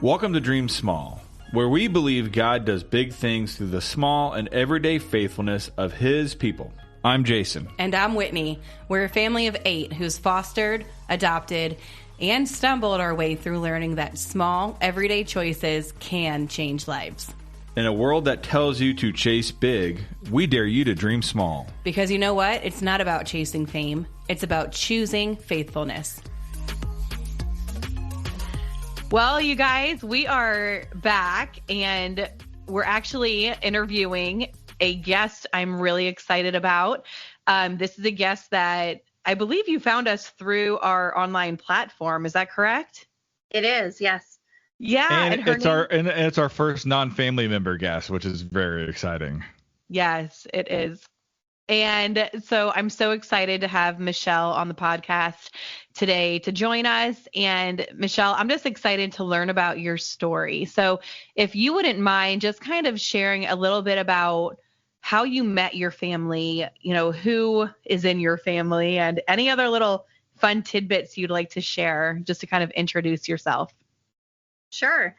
Welcome to Dream Small, where we believe God does big things through the small and everyday faithfulness of His people. I'm Jason. And I'm Whitney. We're a family of 8 who's fostered, adopted, and stumbled our way through learning that small, everyday choices can change lives. In a world that tells you to chase big, we dare you to dream small. Because you know what? It's not about chasing fame. It's about choosing faithfulness. Well, you guys, we are back, and we're actually interviewing a guest I'm really excited about. This is a guest that I believe you found us through our online platform. Is that correct? It is, yes. Yeah, and it's our first non-family member guest, which is very exciting. Yes, it is. And so I'm so excited to have Michelle on the podcast today to join us. And Michelle, I'm just excited to learn about your story. So if you wouldn't mind just kind of sharing a little bit about how you met your family, who is in your family, and any other little fun tidbits you'd like to share just to kind of introduce yourself. Sure.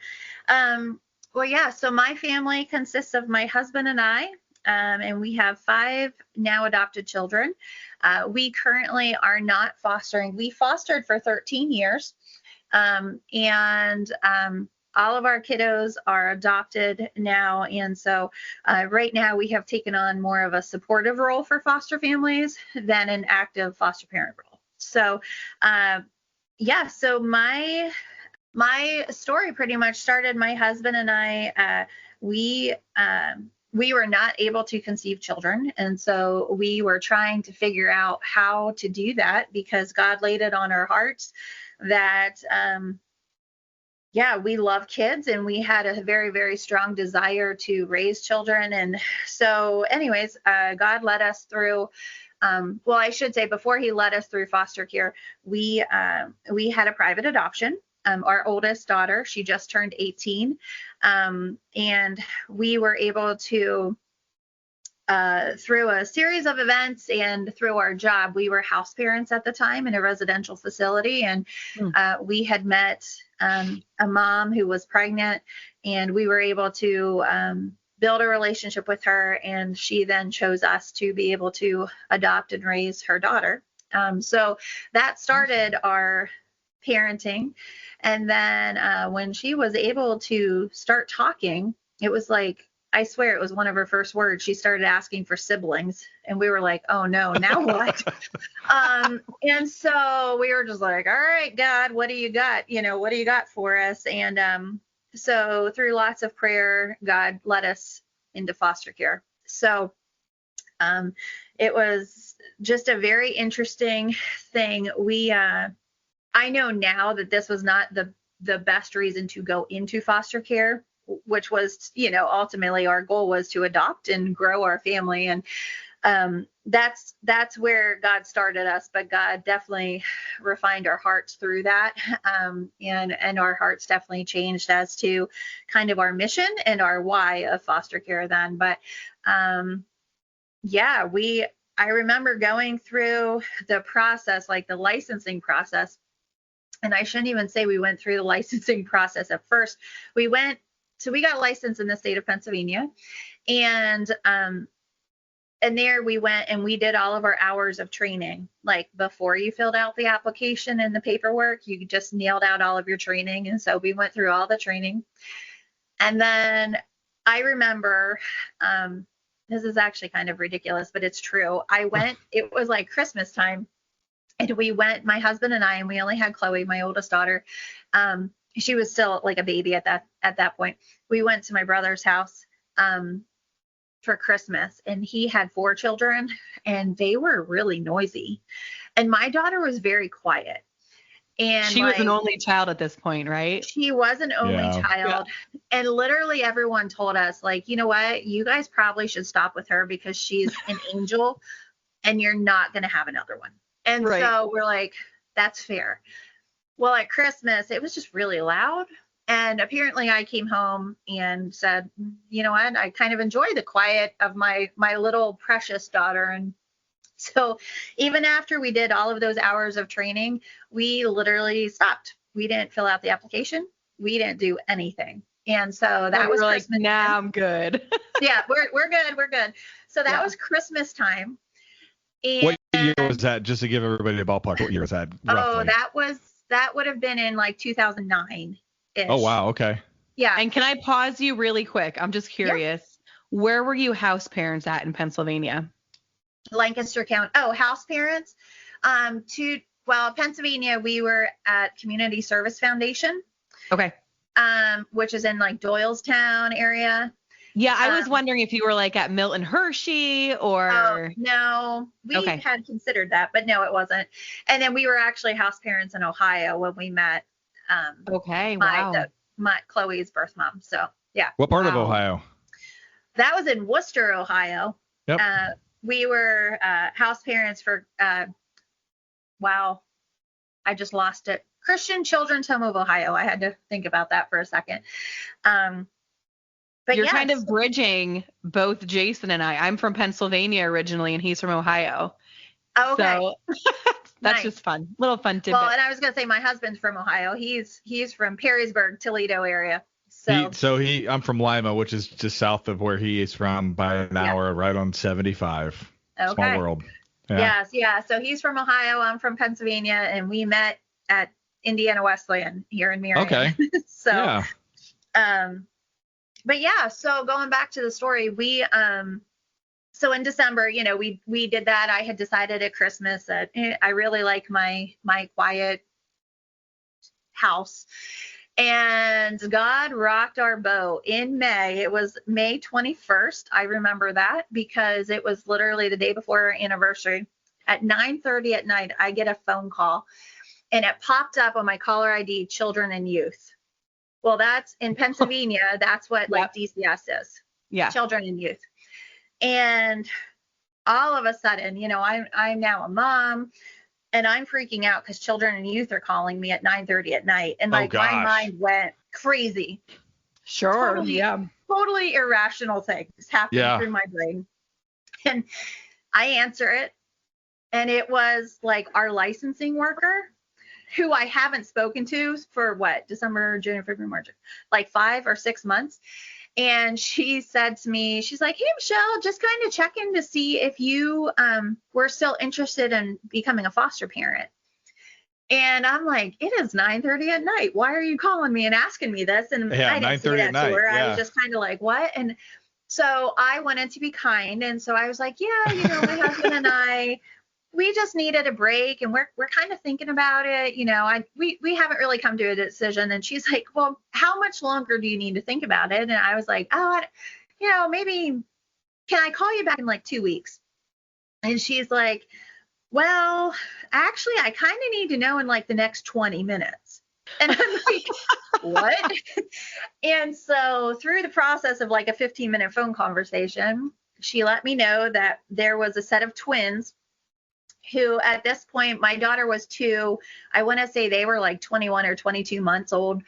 So my family consists of my husband and I. And we have 5 now adopted children. We currently are not fostering. We fostered for 13 years. And all of our kiddos are adopted now. And so right now we have taken on more of a supportive role for foster families than an active foster parent role. So, so my story pretty much started. My husband and I, we were not able to conceive children. And so we were trying to figure out how to do that because God laid it on our hearts that, we love kids and we had a very, very strong desire to raise children. And so anyways, God led us through, I should say before He led us through foster care, we had a private adoption. Our oldest daughter, she just turned 18, and we were able to, through a series of events and through our job, we were house parents at the time in a residential facility, and we had met a mom who was pregnant, and we were able to build a relationship with her, and she then chose us to be able to adopt and raise her daughter. So that started our parenting. And then when she was able to start talking, it was like, I swear it was one of her first words. She started asking for siblings and we were like, oh no, now what? And so we were just like, all right, God, what do you got? What do you got for us? And so through lots of prayer, God led us into foster care. So it was just a very interesting thing. I know now that this was not the best reason to go into foster care, which was, ultimately our goal was to adopt and grow our family. And that's where God started us, but God definitely refined our hearts through that. And our hearts definitely changed as to kind of our mission and our why of foster care then. But I remember going through the process, like the licensing process. And I shouldn't even say we went through the licensing process at first. We got licensed in the state of Pennsylvania, and there we went and we did all of our hours of training. Like before you filled out the application and the paperwork, you just nailed out all of your training. And so we went through all the training. And then I remember, this is actually kind of ridiculous, but it's true. It was like Christmas time. And we went, my husband and I, and we only had Chloe, my oldest daughter. She was still like a baby at that point. We went to my brother's house for Christmas, and he had 4 children, and they were really noisy. And my daughter was very quiet. And she was an only child at this point, right? She was an only child. Yeah. And literally everyone told us, like, you know what, you guys probably should stop with her because she's an angel and you're not going to have another one. And so we're like, that's fair. Well, at Christmas, it was just really loud. And apparently I came home and said, you know what, I kind of enjoy the quiet of my little precious daughter. And So even after we did all of those hours of training, we literally stopped. We didn't fill out the application. We didn't do anything. And so that was like, Christmas. nah, I'm good. Yeah, we're good. We're good. So that was Christmas time. And What year was that? Just to give everybody a ballpark. What year was that? Roughly? Oh, that would have been in like 2009-ish. Oh, wow. Okay. Yeah. And can I pause you really quick? I'm just curious. Yeah. Where were you house parents at in Pennsylvania? Lancaster County. Oh, house parents. Pennsylvania, we were at Community Service Foundation. Okay. Which is in like Doylestown area. Yeah, I was wondering if you were like at Milton Hershey or. Oh, no, we had considered that, but no, it wasn't. And then we were actually house parents in Ohio when we met. My Chloe's birth mom. So yeah. What part of Ohio? That was in Worcester, Ohio. Yep. We were house parents for I just lost it. Christian Children's Home of Ohio. I had to think about that for a second. But you're kind of bridging both Jason and I. I'm from Pennsylvania originally, and he's from Ohio. Oh, okay. So that's just fun. Little fun tidbit. Well, and I was going to say my husband's from Ohio. He's from Perrysburg, Toledo area. I'm from Lima, which is just south of where he is from by an hour, right on 75. Okay. Small world. Yeah. Yes, yeah. So he's from Ohio. I'm from Pennsylvania, and we met at Indiana Wesleyan here in Marion. Okay. So, but yeah, so going back to the story, we, so in December, we did that. I had decided at Christmas that I really like my quiet house, and God rocked our boat in May. It was May 21st. I remember that because it was literally the day before our anniversary. At 9:30 at night, I get a phone call, and it popped up on my caller ID, children and youth. Well, that's in Pennsylvania. That's what like DCS is. Yeah. Children and youth. And all of a sudden, I'm now a mom, and I'm freaking out because children and youth are calling me at 9:30 at night. And my mind went crazy. Sure. Totally irrational things happening through my brain. And I answer it. And it was like our licensing worker, who I haven't spoken to for December, January, February, March, like 5 or 6 months. And she said to me, she's like, hey, Michelle, just kind of checking to see if you were still interested in becoming a foster parent. And I'm like, it is 9:30 at night. Why are you calling me and asking me this? And I didn't say that to her. I was just kind of like, what? And so I wanted to be kind. And so I was like, yeah, my husband and I, we just needed a break, and we're kind of thinking about it. We haven't really come to a decision. And she's like, well, how much longer do you need to think about it? And I was like, maybe, can I call you back in like 2 weeks? And she's like, well, actually, I kind of need to know in like the next 20 minutes. And I'm like, what? And so through the process of like a 15-minute phone conversation, she let me know that there was a set of twins who at this point, my daughter was 2. I want to say they were like 21 or 22 months old.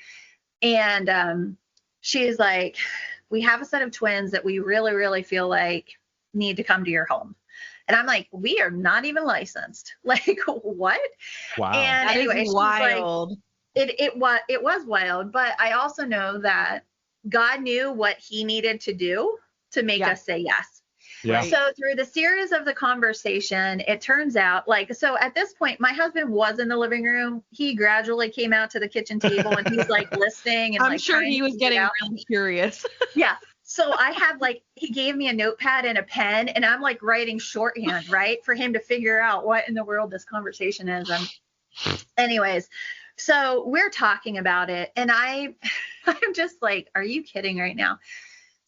And she's like, we have a set of twins that we really, really feel like need to come to your home. And I'm like, we are not even licensed. Like, what? Wow. And that anyway, is wild. Like, it was wild. But I also know that God knew what he needed to do to make us say yes. Yeah. So through the series of the conversation, it turns out so at this point, my husband was in the living room. He gradually came out to the kitchen table, and he's like listening. And I'm sure he was getting really curious. Yeah. So I have he gave me a notepad and a pen, and I'm like writing shorthand, right, for him to figure out what in the world this conversation is. And anyways, so we're talking about it, and I'm just like, are you kidding right now?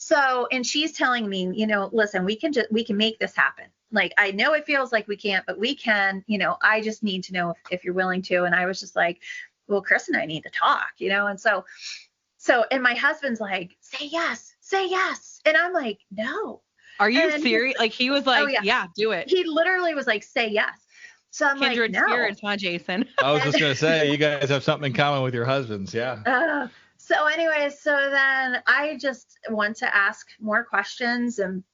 So, and she's telling me, listen, we can make this happen. Like, I know it feels like we can't, but we can, I just need to know if you're willing to. And I was just like, well, Chris and I need to talk, and so, and my husband's like, say yes. And I'm like, no. Are you serious? Like, he was like, yeah, do it. He literally was like, say yes. So I'm Kindred like, no. spirits, huh, Jason? I was just going to say, you guys have something in common with your husbands. Yeah. So anyways, so then I just want to ask more questions, and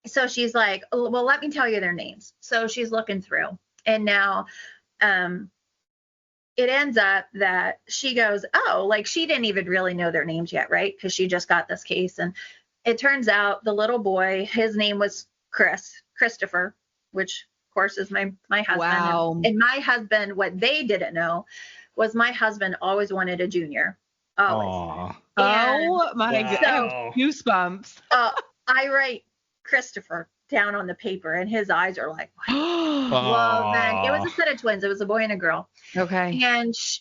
So she's like, oh, well, let me tell you their names. So she's looking through, and now it ends up that she goes, oh, like she didn't even really know their names yet, right? Because she just got this case. And it turns out the little boy, his name was Christopher, which of course is my husband. Wow. And my husband, what they didn't know was my husband always wanted a junior. Always. Aw. Oh my God. I have goosebumps. I write Christopher down on the paper, and his eyes are like, Aw. then it was a set of twins. It was a boy and a girl. Okay.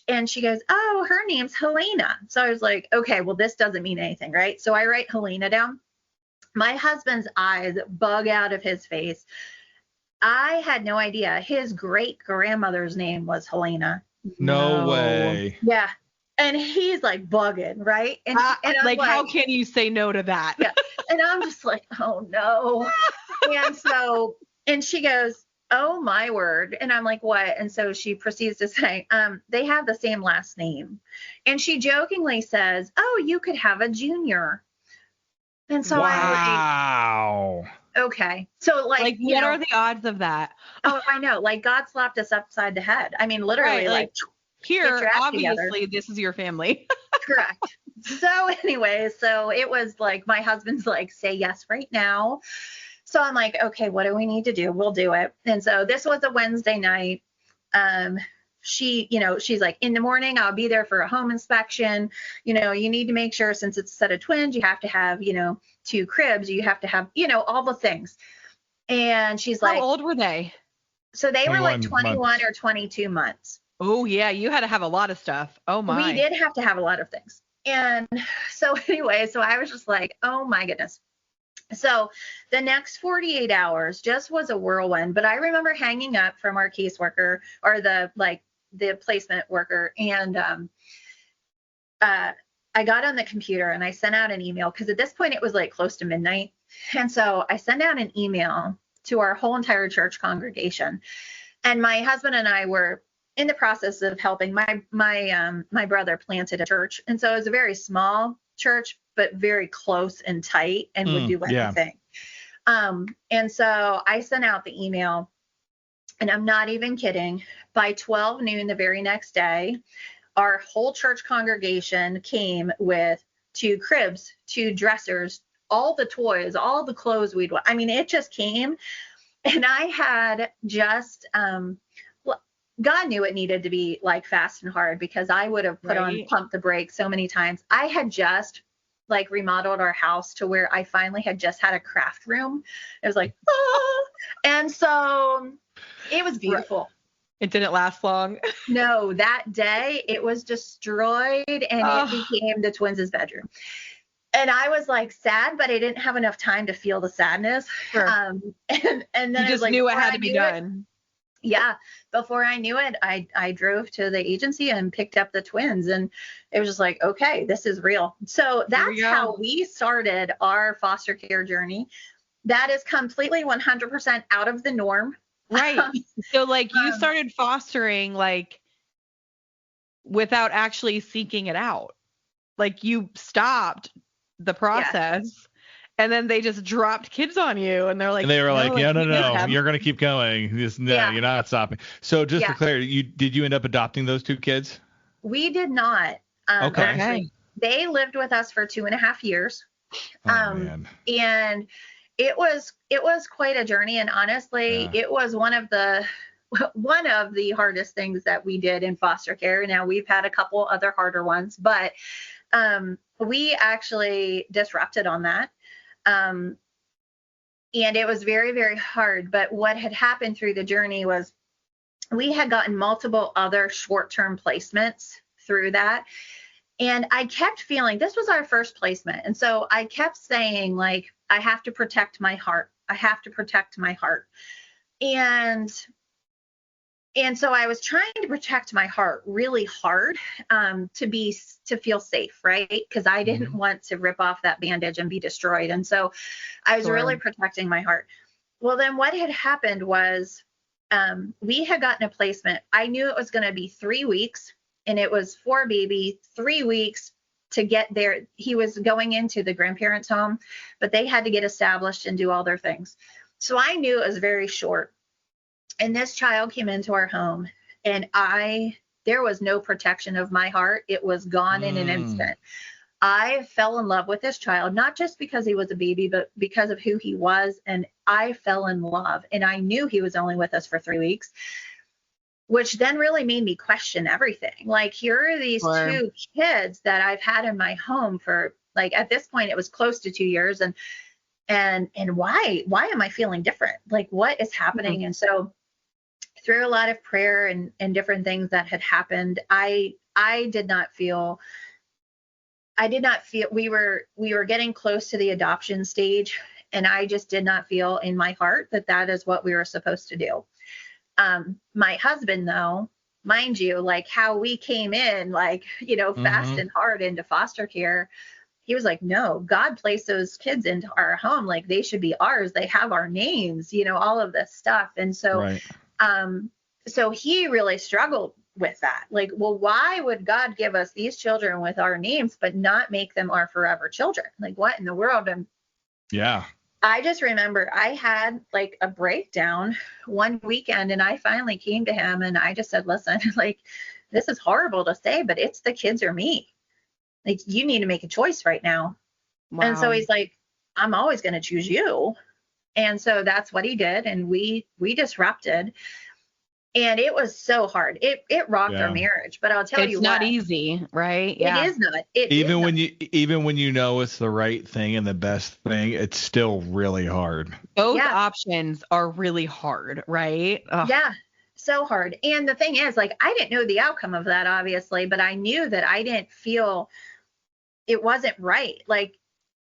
And she goes, oh, her name's Helena. So I was like, okay, well, this doesn't mean anything, right? So I write Helena down. My husband's eyes bug out of his face. I had no idea his great grandmother's name was Helena. No way. Yeah. And he's like bugging, right? And I'm like, how can you say no to that? Yeah. And I'm just like, oh no. And she goes, oh my word. And I'm like, what? And so she proceeds to say, they have the same last name. And she jokingly says, oh, you could have a junior. And so wow. I'm like, okay. So like what are the odds of that? Oh, I know. Like God slapped us upside the head. I mean, literally, Right, like here, obviously, together. this is your family. Correct. So anyway, so it was like my husband's like, say yes right now. So I'm like, okay, what do we need to do? We'll do it. And so this was a Wednesday night. She's like, in the morning, I'll be there for a home inspection. You need to make sure, since it's a set of twins, you have to have, 2 cribs. You have to have, all the things. And she's like, how old were they? So they were like 21 months. or 22 months. Oh, yeah. You had to have a lot of stuff. Oh, my. We did have to have a lot of things. And so anyway, so I was just like, oh, my goodness. So the next 48 hours just was a whirlwind. But I remember hanging up from our caseworker, or the placement worker. And I got on the computer and I sent out an email, because at this point it was like close to midnight. And so I sent out an email to our whole entire church congregation. And my husband and I were in the process of helping. My brother planted a church. And so it was a very small church, but very close and tight, and would do anything. And so I sent out the email, and I'm not even kidding. By 12 noon the very next day, our whole church congregation came with 2 cribs, 2 dressers, all the toys, all the clothes we'd want. I mean, it just came. And I had just, God knew it needed to be like fast and hard, because I would have put on pump the brakes so many times. I had just like remodeled our house to where I finally had just had a craft room. It was like, ah! And so it was beautiful. It didn't last long. No, that day it was destroyed, and it became the twins' bedroom. And I was like sad, but I didn't have enough time to feel the sadness. Sure. And then you just knew it had to be done. Yeah. Before I knew it, I drove to the agency and picked up the twins, and it was just like, okay, this is real. So that's how we started our foster care journey. That is completely 100% out of the norm. Right. So like you started fostering like without actually seeking it out. Like you stopped the process. And then they just dropped kids on you, and they're like, and they were no, like, no, you're going to keep going. You're not stopping. So just for clarity, did you end up adopting those 2 kids? We did not. Okay. Actually, they lived with us for 2.5 years. Man. And it was quite a journey. And honestly, it was one of the hardest things that we did in foster care. Now we've had a couple other harder ones, but we actually disrupted on that. And it was very, very hard. But what had happened through the journey was we had gotten multiple other short-term placements through that. And I kept feeling, this was our first placement. And so I kept saying, like, I have to protect my heart. I have to protect my heart. And so I was trying to protect my heart really hard, to feel safe, right? Because I didn't want to rip off that bandage and be destroyed. And so I was really protecting my heart. Well, then what had happened was we had gotten a placement. I knew it was going to be 3 weeks, and it was for baby, 3 weeks to get there. He was going into the grandparents' home, but they had to get established and do all their things. So I knew it was very short. And this child came into our home, and there was no protection of my heart. It was gone in an instant. I fell in love with this child, not just because he was a baby, but because of who he was. And I fell in love, and I knew he was only with us for 3 weeks, which then really made me question everything. Like, here are these two kids that I've had in my home for, like, at this point, it was close to 2 years. And why am I feeling different? Like, what is happening? Mm-hmm. And so through a lot of prayer and different things that had happened, I did not feel we were getting close to the adoption stage, and I just did not feel in my heart that is what we were supposed to do. My husband, though, mind you, like how we came in, like, fast and hard into foster care, he was like, no, God placed those kids into our home. Like, they should be ours. They have our names, all of this stuff. And so, right. So he really struggled with that. Like, well, why would God give us these children with our names, but not make them our forever children? Like, what in the world? And yeah, I just remember I had like a breakdown one weekend, and I finally came to him and I just said, listen, like, this is horrible to say, but it's the kids or me. Like, you need to make a choice right now. Wow. And so he's like, I'm always going to choose you. And so that's what he did. And we disrupted. And it was so hard. It rocked our marriage. But I'll tell you what. It's not easy, right? Yeah. It is not. Even when you know it's the right thing and the best thing, it's still really hard. Both options are really hard, right? Ugh. Yeah. So hard. And the thing is, like, I didn't know the outcome of that, obviously, but I knew that I didn't feel it wasn't right. Like,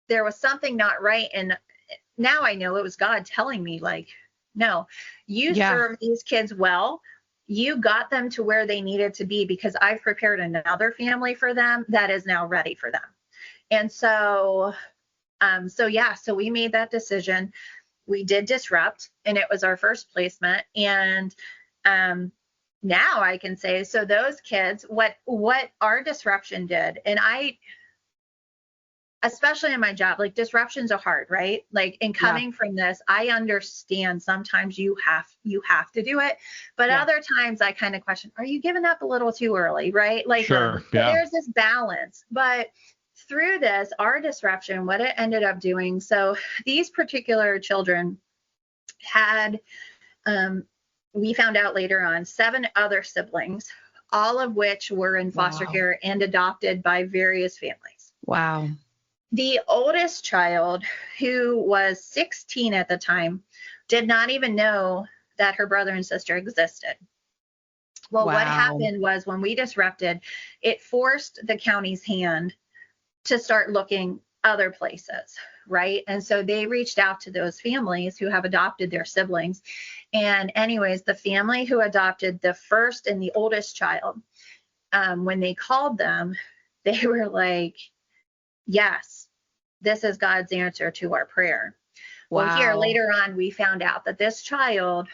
there was something not right. And now I know it was God telling me, like, no, you serve these kids well. You got them to where they needed to be, because I've prepared another family for them that is now ready for them. And so we made that decision. We did disrupt, and it was our first placement. And now I can say, so those kids, what our disruption did, and especially in my job, like, disruptions are hard, right? Like, in coming from this, I understand sometimes you have to do it, but other times I kind of question, are you giving up a little too early, right? Like, sure, there's this balance. But through this, our disruption, what it ended up doing, so these particular children had, we found out later on, 7 other siblings, all of which were in foster care and adopted by various families. Wow. The oldest child, who was 16 at the time, did not even know that her brother and sister existed. Well, what happened was, when we disrupted, it forced the county's hand to start looking other places, right? And so they reached out to those families who have adopted their siblings. And anyways, the family who adopted the first and the oldest child, when they called them, they were like, yes, this is God's answer to our prayer. Wow. Well, here later on, we found out that this child,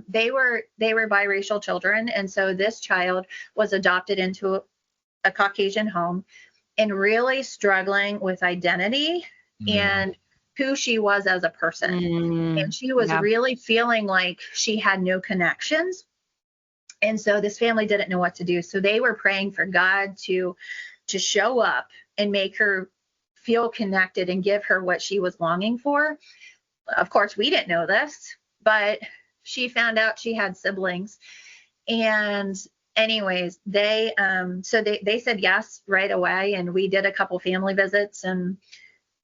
they were biracial children. And so this child was adopted into a Caucasian home and really struggling with identity and who she was as a person. And she was really feeling like she had no connections. And so this family didn't know what to do. So they were praying for God to show up and make her feel connected and give her what she was longing for. Of course, we didn't know this, but she found out she had siblings. And anyways, they said yes right away. And we did a couple family visits and,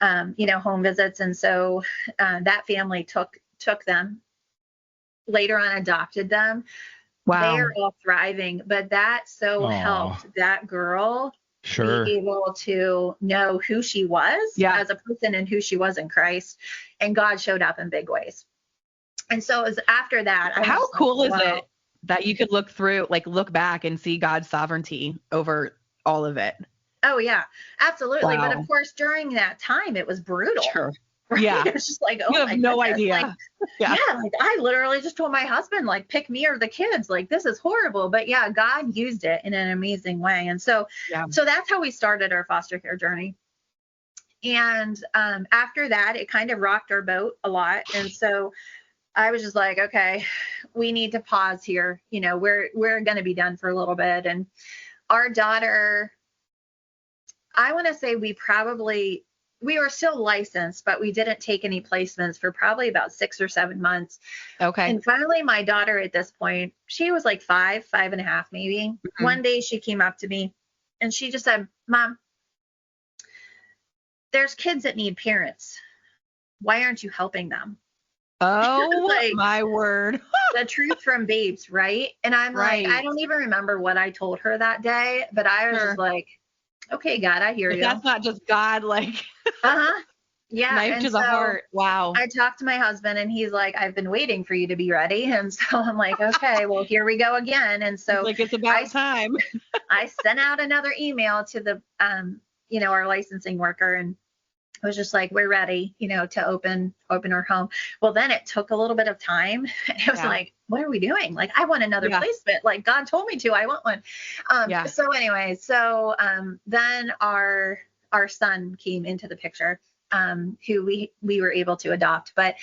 home visits. And so that family took them, later on adopted them. Wow. They are all thriving, but that helped that girl be able to know who she was as a person and who she was in Christ. And God showed up in big ways. And so it was after that. How cool is it that you could look back and see God's sovereignty over all of it? Oh, yeah, absolutely. Wow. But of course, during that time, it was brutal. Sure. Right? Yeah. It's just like, oh You my have no goodness. idea. Like, Yeah. like I literally just told my husband, like, pick me or the kids. Like, this is horrible. But yeah, God used it in an amazing way. And so, Yeah. so that's how we started our foster care journey. And after that, it kind of rocked our boat a lot. And so I was just like, okay, we need to pause here. You know, we're going to be done for a little bit. And our daughter, I want to say we were still licensed, but we didn't take any placements for probably about 6 or 7 months. Okay. And finally, my daughter at this point, she was like 5.5 maybe. Mm-hmm. One day she came up to me and she just said, Mom, there's kids that need parents. Why aren't you helping them? Oh, Like, my word. the truth from babes, right? And I'm Right. like, I don't even remember what I told her that day, but I was Sure. just like, okay, God, I hear But you. that's not just God, like, Uh-huh. Yeah. knife And to the so heart. Wow. I talked to my husband and he's like, I've been waiting for you to be ready. And so I'm like, okay, well, here we go again. And so It's like, it's about time. I sent out another email to the, our licensing worker, and I was just like, we're ready, to open our home. Well, then it took a little bit of time. And it was Yeah. like, what are we doing? Like, I want another Yeah. placement. Like, God told me to. I want one. Yeah. So anyway, then our son came into the picture, who we were able to adopt. But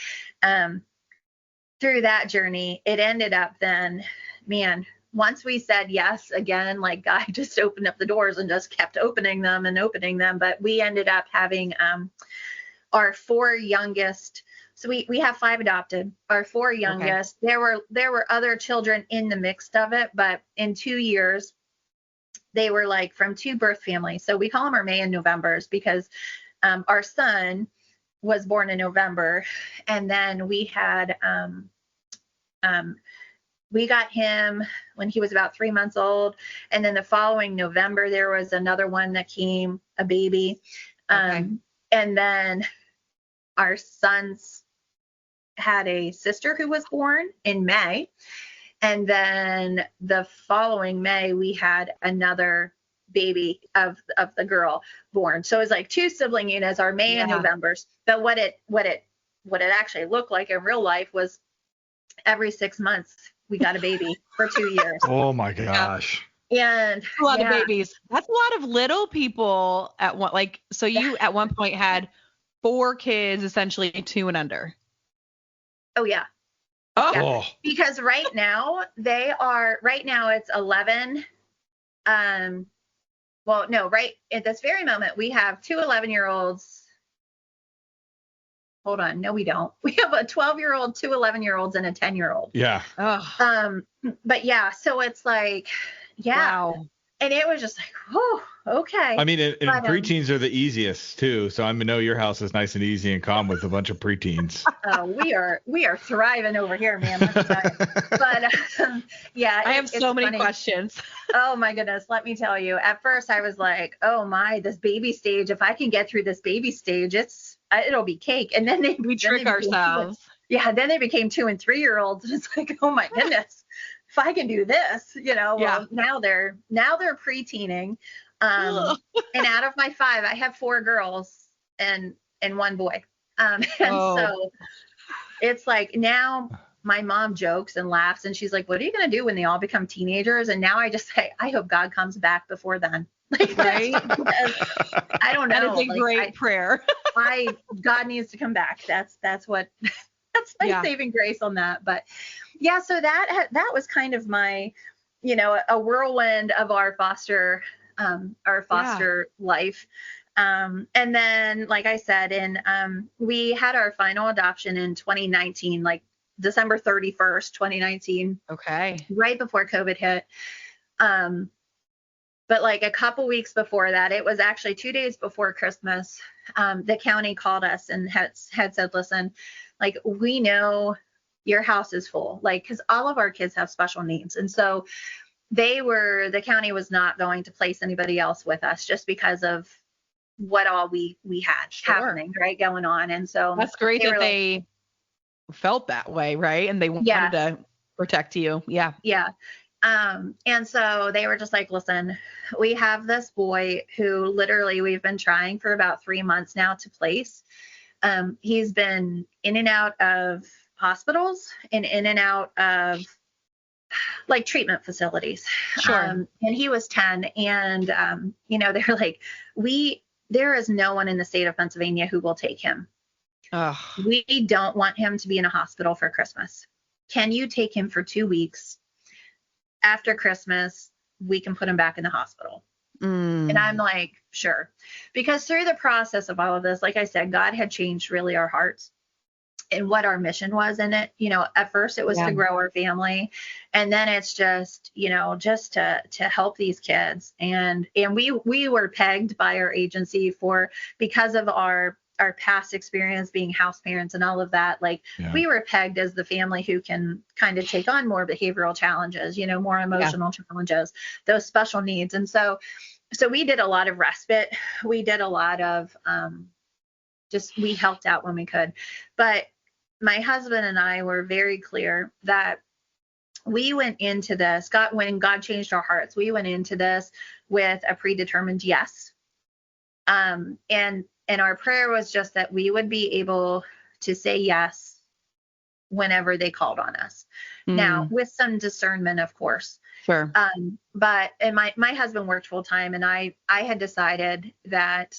through that journey, it ended up then, man, once we said yes again, like God just opened up the doors and just kept opening them and opening them. But we ended up having our 4 youngest. So we have 5 adopted. Our 4 youngest. Okay. There were other children in the mix of it, but in 2 years, they were like from 2 birth families. So we call them our May and Novembers because our son was born in November, and then we had we got him when he was about 3 months old. And then the following November, there was another one that came, a baby. And then our sons had a sister who was born in May. And then the following May, we had another baby of the girl born. So it was like 2 sibling units, our May and Novembers. But what it actually looked like in real life was every 6 months we got a baby for 2 years. Oh my gosh. And a lot of babies. That's a lot of little people at one, like, so you at one point had 4 kids, essentially 2 and under. Oh yeah. Oh. Yeah. Because right now it's 11. Well, no, right at this very moment we have 2 11-year-olds. Hold on. No, we don't. We have a 12-year-old, 2 11-year-olds, and a 10-year-old. Yeah. But yeah, so it's like, yeah. Wow. And it was just like, oh, okay. I mean, and preteens are the easiest too. So I know your house is nice and easy and calm with a bunch of preteens. We are thriving over here, man. Let me tell you. But yeah, I have so many questions. Oh my goodness, let me tell you. At first, I was like, oh my, this baby stage. If I can get through this baby stage, it'll be cake. And then we trick ourselves. Then they became 2 and 3-year-olds, and it's like, oh my goodness. If I can do this, well, now they're preteening. And out of my 5, I have 4 girls and 1 boy. So it's like now my mom jokes and laughs, and she's like, what are you going to do when they all become teenagers? And now I just say, I hope God comes back before then. Like, right? I don't know. That is a great prayer. God needs to come back. That's my saving grace on that. But yeah, so that was kind of my, a whirlwind of our foster life. And then, like I said, we had our final adoption in 2019, like December 31st, 2019. Okay. Right before COVID hit. But like a couple weeks before that, it was actually 2 days before Christmas, the county called us and had said, listen, like, we know your house is full, like, because all of our kids have special needs. And so the county was not going to place anybody else with us just because of what all we had happening, right, going on. And so that's great that they felt that way, right? And they wanted to protect you. Yeah. Yeah. And so they were just like, listen, we have this boy who literally we've been trying for about 3 months now to place. He's been in and out of hospitals and in and out of like treatment facilities. Sure. And he was 10, and they're like, there is no one in the state of Pennsylvania who will take him. Ugh. We don't want him to be in a hospital for Christmas. Can you take him for 2 weeks? After Christmas, we can put him back in the hospital. And I'm like, sure. Because through the process of all of this, like I said, God had changed really our hearts and what our mission was in it. At first it was to grow our family. And then it's just, just to help these kids. And we were pegged by our agency because of our past experience being house parents and all of that. We were pegged as the family who can kind of take on more behavioral challenges, more emotional challenges, those special needs. And so we did a lot of respite. We did a lot of we helped out when we could. But my husband and I were very clear that we went into this, when God changed our hearts, we went into this with a predetermined yes. And our prayer was just that we would be able to say yes whenever they called on us. Now, with some discernment, of course. Sure. But my husband worked full time, and I had decided that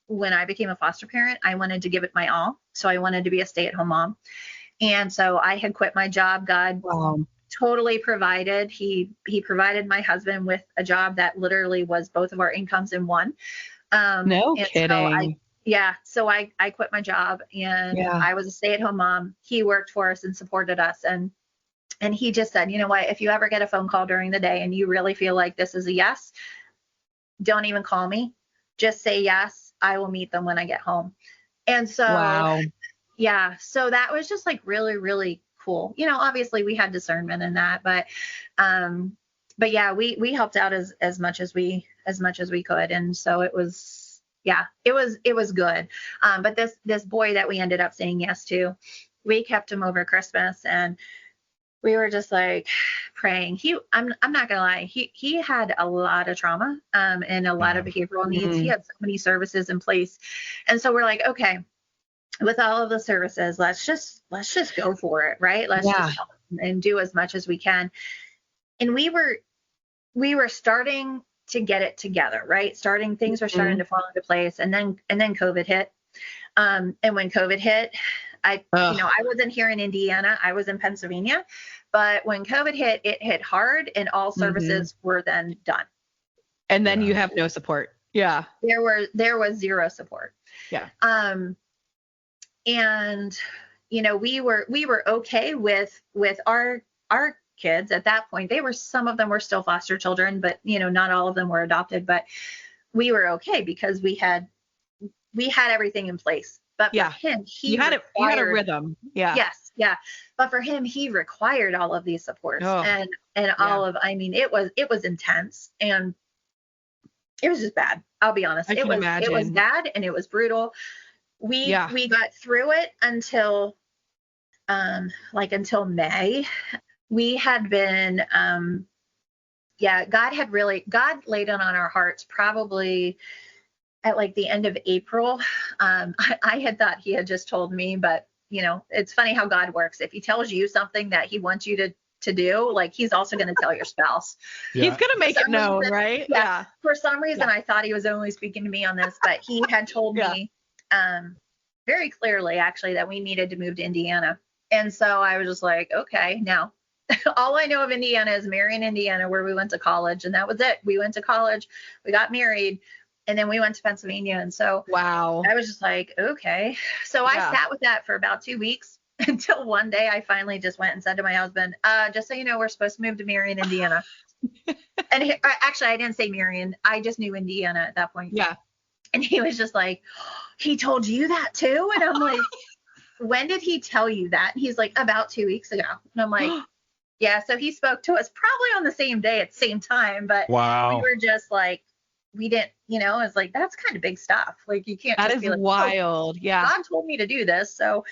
when I became a foster parent, I wanted to give it my all. So I wanted to be a stay-at-home mom. And so I had quit my job. God totally provided. He provided my husband with a job that literally was both of our incomes in one. No kidding. So I quit my job, and I was a stay-at-home mom. He worked for us and supported us. And he just said, you know what, if you ever get a phone call during the day and you really feel like this is a yes, don't even call me. Just say yes. I will meet them when I get home. And so, so that was just really, really cool. Obviously we had discernment in that, but we helped out as much as we could. And so it was good. But this boy that we ended up saying yes to, we kept him over Christmas, and we were just praying. I'm not gonna lie, he had a lot of trauma and a lot of behavioral needs. He had so many services in place. And so we're like, okay, with all of the services, let's just go for it, right? Let's just help and do as much as we can. And we were starting to get it together, right? Things were starting to fall into place. And then COVID hit. And when COVID hit, I wasn't here in Indiana. I was in Pennsylvania. But when COVID hit, it hit hard, and all services were then done. And then you have no support. Yeah. There was zero support. Yeah. And we were okay with our kids at that point. Some of them were still foster children, but not all of them were adopted, but we were okay because we had everything in place. But for him, you had a rhythm. Yeah. Yes. Yeah. But for him, he required all of these supports and all of, it was intense, and it was just bad. I'll be honest. It was bad, and it was brutal. We got through it until May. We had been, God laid it on our hearts probably at the end of April. I had thought he had just told me, but it's funny how God works. If he tells you something that he wants you to do, he's also going to tell your spouse. He's going to make it known, right? Yeah. For some reason, I thought he was only speaking to me on this, but he had told me very clearly, actually, that we needed to move to Indiana. And so I was just like, okay, now all I know of Indiana is Marion, Indiana, where we went to college. And that was it. We went to college, we got married, and then we went to Pennsylvania. And so I was just like, okay. So I sat with that for about 2 weeks until one day I finally just went and said to my husband, just so you know, we're supposed to move to Marion, Indiana. And actually, I didn't say Marion. I just knew Indiana at that point. Yeah. And he was just like, he told you that too? And I'm like, when did he tell you that? And he's like, about 2 weeks ago. And I'm like, yeah. So he spoke to us probably on the same day at the same time. But we were just like, we didn't, it's like, that's kind of big stuff. You can't. That is wild. Yeah. God told me to do this. So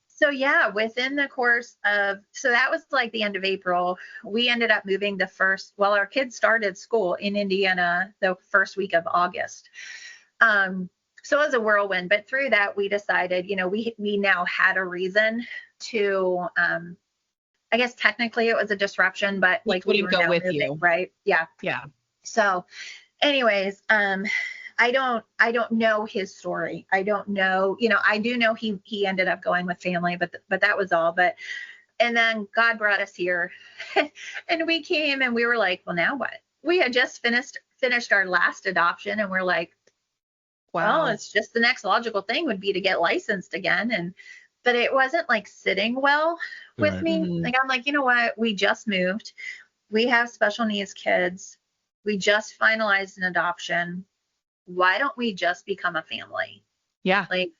So within the course of, so that was the end of April. We ended up moving our kids started school in Indiana the first week of August. so it was a whirlwind, but through that we decided, we now had a reason to, I guess technically it was a disruption, but We like we couldn't were go now with moving, you. right? Yeah. Yeah. So anyways, I don't know his story. I don't know, I do know he ended up going with family, but that was all. And then God brought us here and we came and we were like, well, now what? We had just finished our last adoption and we're like, Wow. well, it's just the next logical thing would be to get licensed again. But it wasn't like sitting well with Right. me. Mhm. Like, I'm like, you know what? We just moved. We have special needs kids. We just finalized an adoption. Why don't we just become a family? Yeah. Like,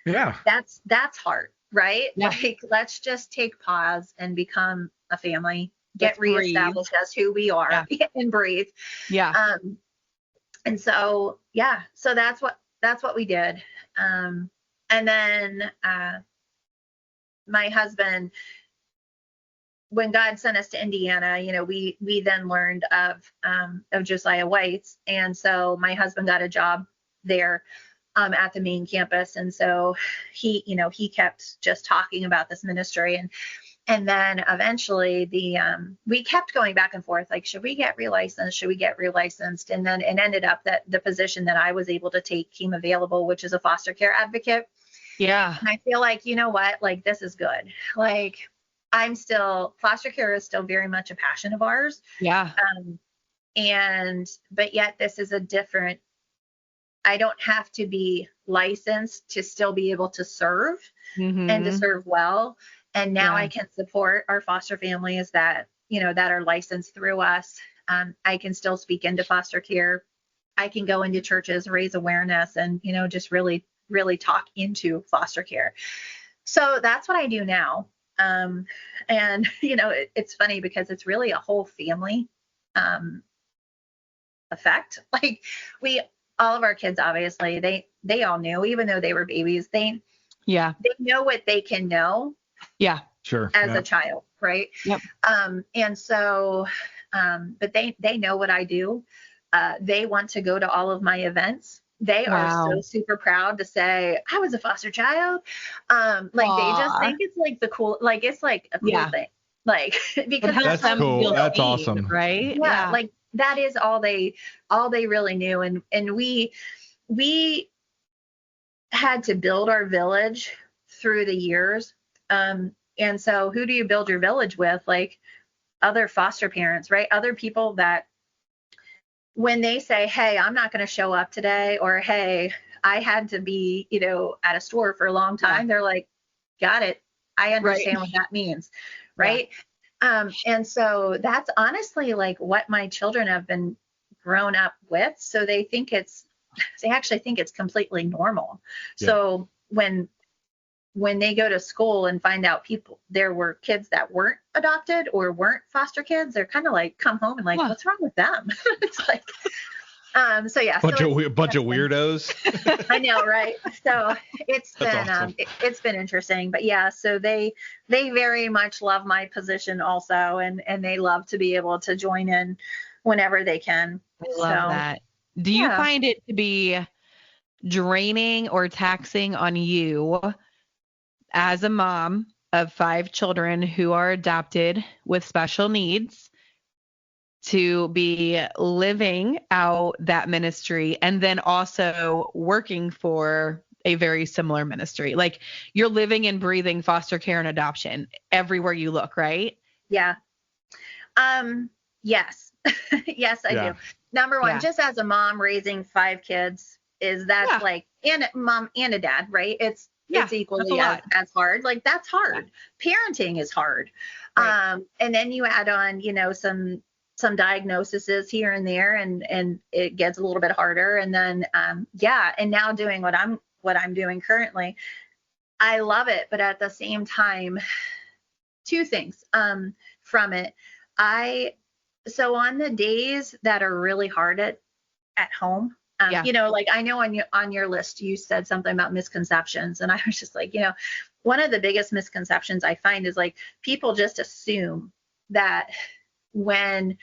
Yeah. that's hard, right? Yeah. Like, let's just take pause and become a family, get Let's breathe. reestablished as who we are and breathe. Yeah. And so, yeah, so that's what we did. And then my husband, when God sent us to Indiana, we then learned of Josiah White's, and so my husband got a job there at the main campus, and so he kept just talking about this ministry, and then eventually we kept going back and forth, like, should we get relicensed? Should we get relicensed? And then it ended up that the position that I was able to take came available, which is a foster care advocate. Yeah. And I feel like, you know what, like, this is good. Like, foster care is still very much a passion of ours. Yeah. But yet this is I don't have to be licensed to still be able to serve and to serve well. And now I can support our foster families that are licensed through us. I can still speak into foster care. I can go into churches, raise awareness, and, just really, really talk into foster care. So that's what I do now. And, it's funny because it's really a whole family effect. Like, all of our kids, obviously, they all knew, even though they were babies, they know what they can know. Yeah. Sure. As a child, right? Yep. And so, but they know what I do. They want to go to all of my events. They are so super proud to say, I was a foster child. They just think it's like it's like a cool thing. Like, because that's cool. That's awesome. Right? Yeah. Like, that is all they really knew. And we had to build our village through the years. And so who do you build your village with? Like, other foster parents, right? Other people that when they say, hey, I'm not going to show up today, or, hey, I had to be, at a store for a long time. They're like, got it. I understand what that means. Right. And so that's honestly like what my children have been grown up with. So they actually think it's completely normal. Yeah. So when they go to school and find out there were kids that weren't adopted or weren't foster kids, they're kind of like, come home and like, what's wrong with them? It's like, so yeah. Bunch of weirdos. I know, right? So it's been interesting, but yeah, so they very much love my position also. And they love to be able to join in whenever they can. I love that. Do you find it to be draining or taxing on you as a mom of 5 children who are adopted with special needs to be living out that ministry and then also working for a very similar ministry? Like, you're living and breathing foster care and adoption everywhere you look, right? Yeah. Yes. Yes, I do. Number one, just as a mom raising 5 kids that's like, and a mom and a dad, right? It's equally as hard. Like, that's hard. Yeah. Parenting is hard. Right. And then you add on, some diagnoses here and there, and it gets a little bit harder. And then, and now doing what I'm doing currently, I love it. But at the same time, 2 things, from it. So on the days that are really hard at home, like, I know on your list, you said something about misconceptions. And I was just like, one of the biggest misconceptions I find is like, people just assume that when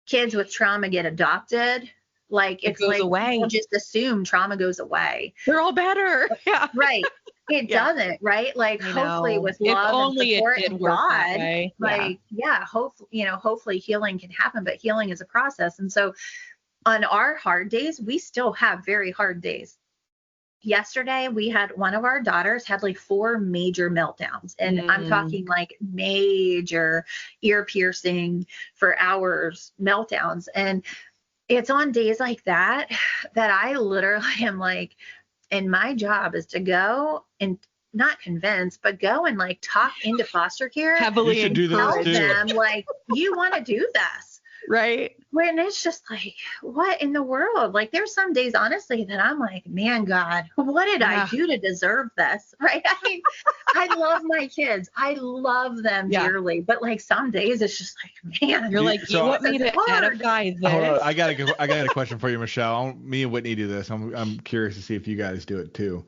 kids with trauma get adopted, Like, it it's goes like away. people just assume trauma goes away. They're all better. Yeah. Right. It doesn't, right? Like, I hopefully know. with If love and only it support did and work that God, way. like, hopefully healing can happen, but healing is a process. And so on our hard days, we still have very hard days. Yesterday, we had one of our daughters had like 4 major meltdowns, and I'm talking like major ear piercing for hours meltdowns. And it's on days like that that I literally am like, and my job is to go and not convince, but go and like talk into foster care, Heavily You should do this tell too. them like, you want to do this. right. When it's just like, what in the world? Like, there's some days, honestly, that I'm like, man, God, what did I do to deserve this? Right? I mean, I love my kids. I love them dearly. But like some days it's just like, man, You're like, you want me to edify this? Hold on, I got a question for you, Michelle. Me and Whitney do this. I'm curious to see if you guys do it too.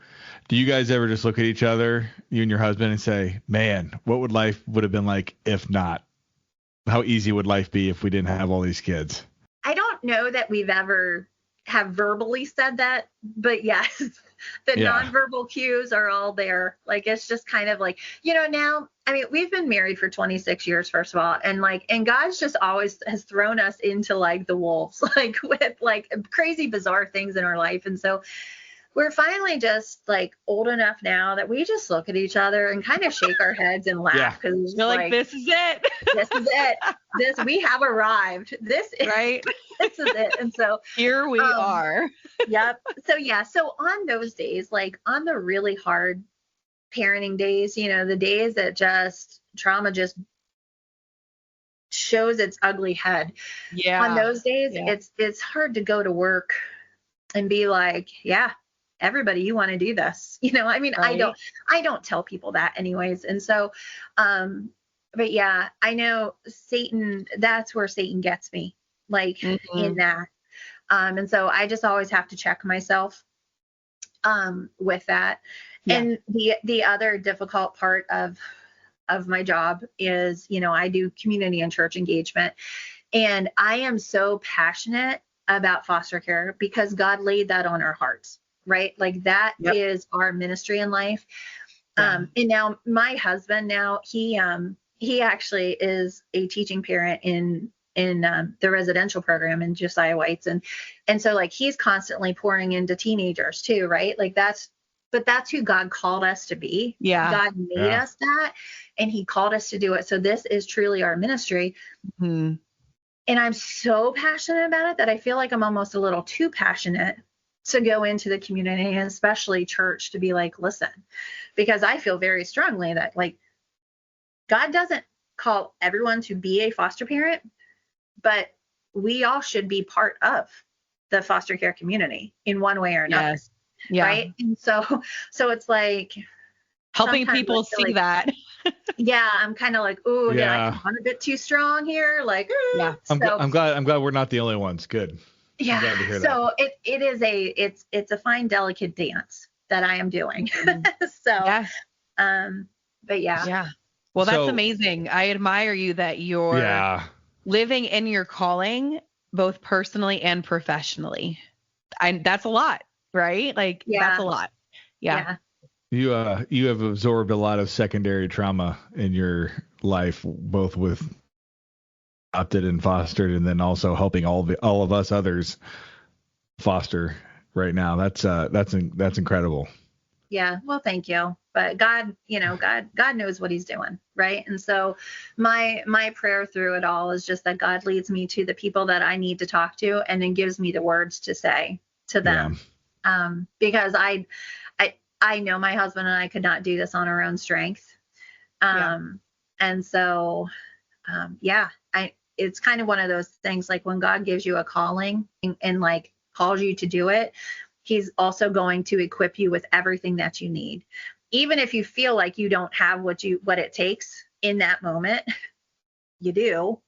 Do you guys ever just look at each other, you and your husband, and say, man, what would life would have been like if not? How easy would life be if we didn't have all these kids? I don't know that we've ever have verbally said that, but yes, the nonverbal cues are all there. Like, it's just kind of like, now, I mean, we've been married for 26 years, first of all. And God's just always has thrown us into like the wolves, like with like crazy, bizarre things in our life. And so we're finally just like old enough now that we just look at each other and kind of shake our heads and laugh, because you're like, this is it. This is it. We have arrived. This is right. This is it. And so here we are. Yep. So on those days, like on the really hard parenting days, the days that just trauma just shows its ugly head. Yeah. On those days, it's hard to go to work and be like, yeah, everybody, you want to do this. I mean, right. I don't tell people that anyways. And so, but yeah, I know Satan, that's where Satan gets me, like in that. And so I just always have to check myself, with that. Yeah. And the other difficult part of my job is, I do community and church engagement, and I am so passionate about foster care because God laid that on our hearts. Right? Like that is our ministry in life. And now my husband, he actually is a teaching parent in the residential program in Josiah White's. And so like he's constantly pouring into teenagers too, right? Like that's who God called us to be. Yeah. God made us that, and he called us to do it. So this is truly our ministry. Mm-hmm. And I'm so passionate about it that I feel like I'm almost a little too passionate to go into the community, and especially church, to be like, listen, because I feel very strongly that like God doesn't call everyone to be a foster parent, but we all should be part of the foster care community in one way or another. Yes. Yeah. Right. And so it's like helping people see like, that. Yeah. I'm kind of like, ooh, did I come on a bit too strong here? Like, yeah. I'm glad we're not the only ones. Good. Yeah. So it's a fine, delicate dance that I am doing. So, but yeah. Yeah. Well, that's amazing. I admire you that you're living in your calling, both personally and professionally. That's a lot, right? Like that's a lot. Yeah. You have absorbed a lot of secondary trauma in your life, both with adopted and fostered, and then also helping all of us others foster right now. That's incredible. Yeah. Well, thank you. But God, God knows what he's doing. Right. And so my prayer through it all is just that God leads me to the people that I need to talk to, and then gives me the words to say to them. Yeah. Because I know my husband and I could not do this on our own strength. And so, it's kind of one of those things, like when God gives you a calling and like calls you to do it, he's also going to equip you with everything that you need. Even if you feel like you don't have what it takes in that moment, you do.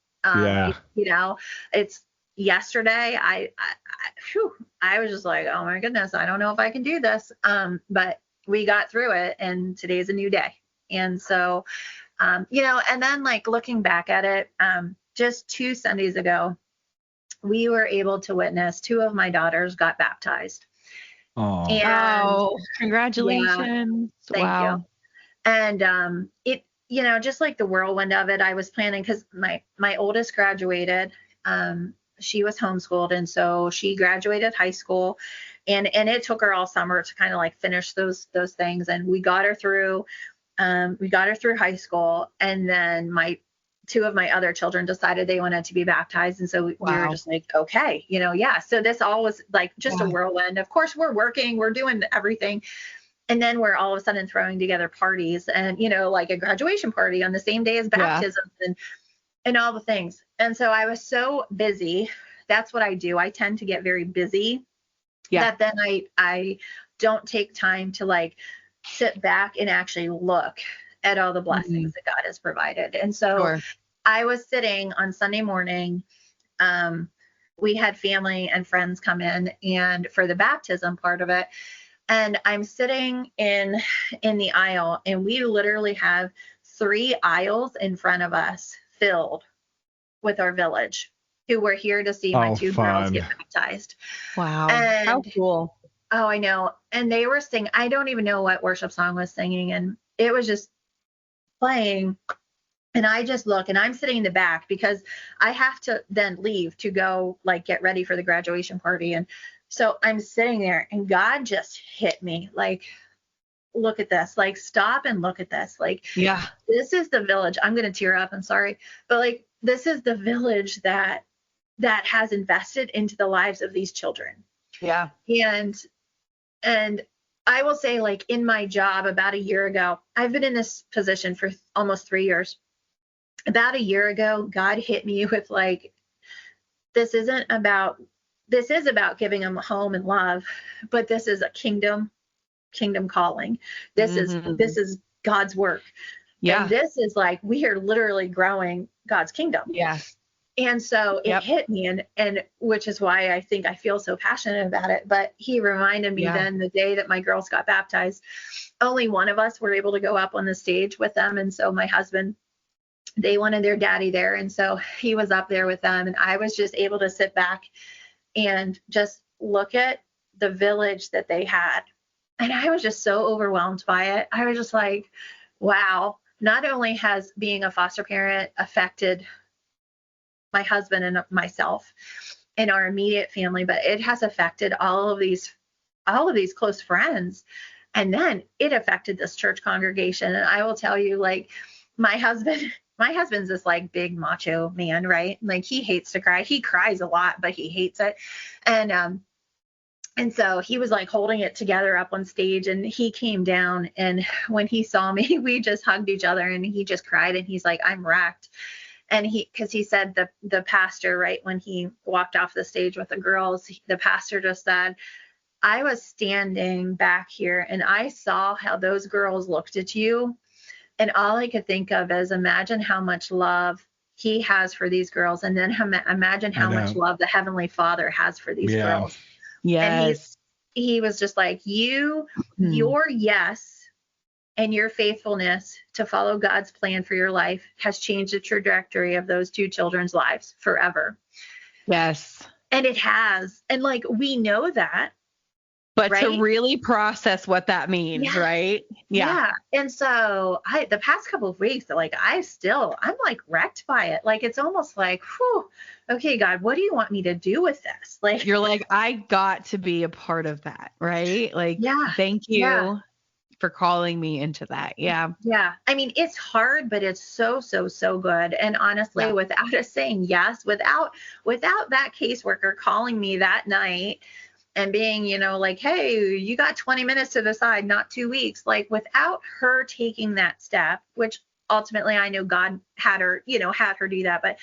It's yesterday. I was just like, oh my goodness, I don't know if I can do this. But we got through it, and today's a new day. And so, and then like looking back at it, just 2 Sundays ago, we were able to witness 2 of my daughters got baptized. Oh, And Wow. Congratulations. thank you. Wow. And it, just like the whirlwind of it, I was planning, because my oldest graduated. She was homeschooled, and so she graduated high school, and it took her all summer to kind of like finish those things, and we got her through high school, and then 2 of my other children decided they wanted to be baptized, and so we were just like, okay, yeah. So this all was like just a whirlwind. Of course, we're working, we're doing everything. And then we're all of a sudden throwing together parties, and, like a graduation party on the same day as baptisms and all the things. And so I was so busy. That's what I do. I tend to get very busy. That then I don't take time to like sit back and actually look at all the blessings that God has provided. And so I was sitting on Sunday morning. We had family and friends come in, and for the baptism part of it. And I'm sitting in the aisle, and we literally have 3 aisles in front of us filled with our village who were here to see my 2 girls get baptized. Wow. And, how cool. Oh, I know. And they were singing, I don't even know what worship song was singing, and it was just playing. And I just look, and I'm sitting in the back because I have to then leave to go like get ready for the graduation party. And so I'm sitting there, and God just hit me like, look at this, like, stop and look at this. Like, this is the village. I'm going to tear up. I'm sorry. But like, this is the village that has invested into the lives of these children. Yeah. And I will say, like, in my job about a year ago, I've been in this position for almost 3 years. About a year ago, God hit me with like, this is about giving them a home and love, but this is a kingdom calling. This is God's work. Yeah. And this is like, we are literally growing God's kingdom. Yeah. And so it hit me, and which is why I think I feel so passionate about it. But he reminded me then the day that my girls got baptized, only one of us were able to go up on the stage with them. And so my husband, they wanted their daddy there. And so he was up there with them, and I was just able to sit back and just look at the village that they had. And I was just so overwhelmed by it. I was just like, wow, not only has being a foster parent affected my husband and myself and our immediate family, but it has affected all of these close friends. And then it affected this church congregation. And I will tell you, like, my husband's this like big macho man, right? Like, he hates to cry. He cries a lot, but he hates it. And so he was like holding it together up on stage, and he came down, and when he saw me, we just hugged each other, and he just cried, and he's like, I'm wrecked. And because he said the pastor, right, when he walked off the stage with the girls, the pastor just said, I was standing back here, and I saw how those girls looked at you. And all I could think of is, imagine how much love he has for these girls. And then imagine how much love the Heavenly Father has for these girls. Yes. And he was just like, your yes and your faithfulness to follow God's plan for your life has changed the trajectory of those 2 children's lives forever. Yes. And it has. And like, we know that. But to really process what that means, right? Yeah. And so the past couple of weeks, like, I'm like wrecked by it. Like, it's almost like, whew, okay, God, what do you want me to do with this? Like, you're like, I got to be a part of that, right? Like, thank you for calling me into that. Yeah. Yeah. I mean, it's hard, but it's so, so, so good. And honestly, without us saying yes, without that caseworker calling me that night and being, like, hey, you got 20 minutes to decide, not 2 weeks. Like, without her taking that step, which ultimately I know God had her do that. But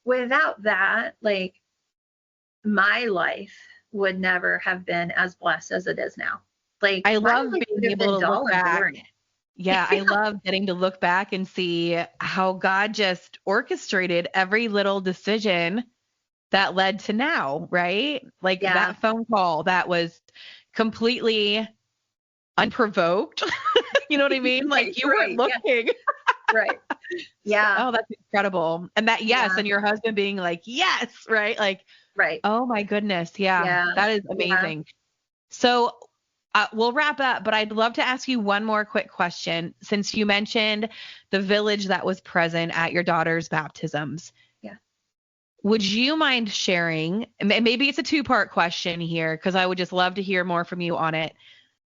without that, like, my life would never have been as blessed as it is now. Like, I love being able to look back. Yeah, I love getting to look back and see how God just orchestrated every little decision that led to now, right? Like that phone call that was completely unprovoked. You know what I mean? Like, you weren't looking. Right. Yeah. Oh, that's incredible. And that, yes. Yeah. And your husband being like, yes, right? Like, Right. oh my goodness. Yeah. Yeah. That is Yeah. amazing. So we'll wrap up, but I'd love to ask you one more quick question. Since you mentioned the village that was present at your daughter's baptisms, Yeah. would you mind sharing? Maybe it's a two-part question here, because I would just love to hear more from you on it.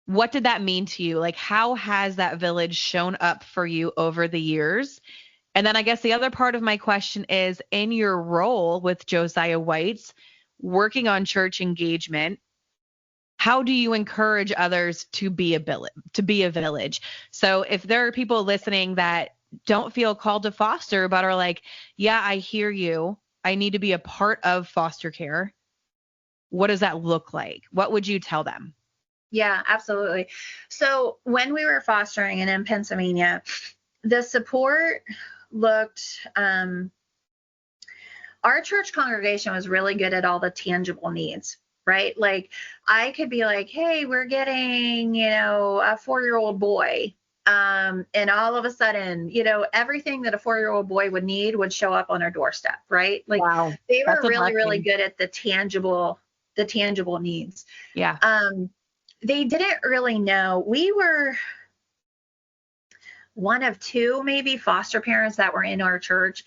What did that mean to you? Like, how has that village shown up for you over the years? And then I guess the other part of my question is, in your role with Josiah White's, working on church engagement, how do you encourage others to be a village? So if there are people listening that don't feel called to foster, but are like, yeah, I hear you, I need to be a part of foster care, what does that look like? What would you tell them? Yeah, absolutely. So when we were fostering and in Pennsylvania, the support looked, our church congregation was really good at all the tangible needs, right? Like I could be like, hey, we're getting, a 4-year-old boy. And all of a sudden, everything that a 4-year-old boy would need would show up on our doorstep, right? Like Wow, they were that's a really, really blessing. good at the tangible needs. Yeah. They didn't really know. We were one of two maybe foster parents that were in our church.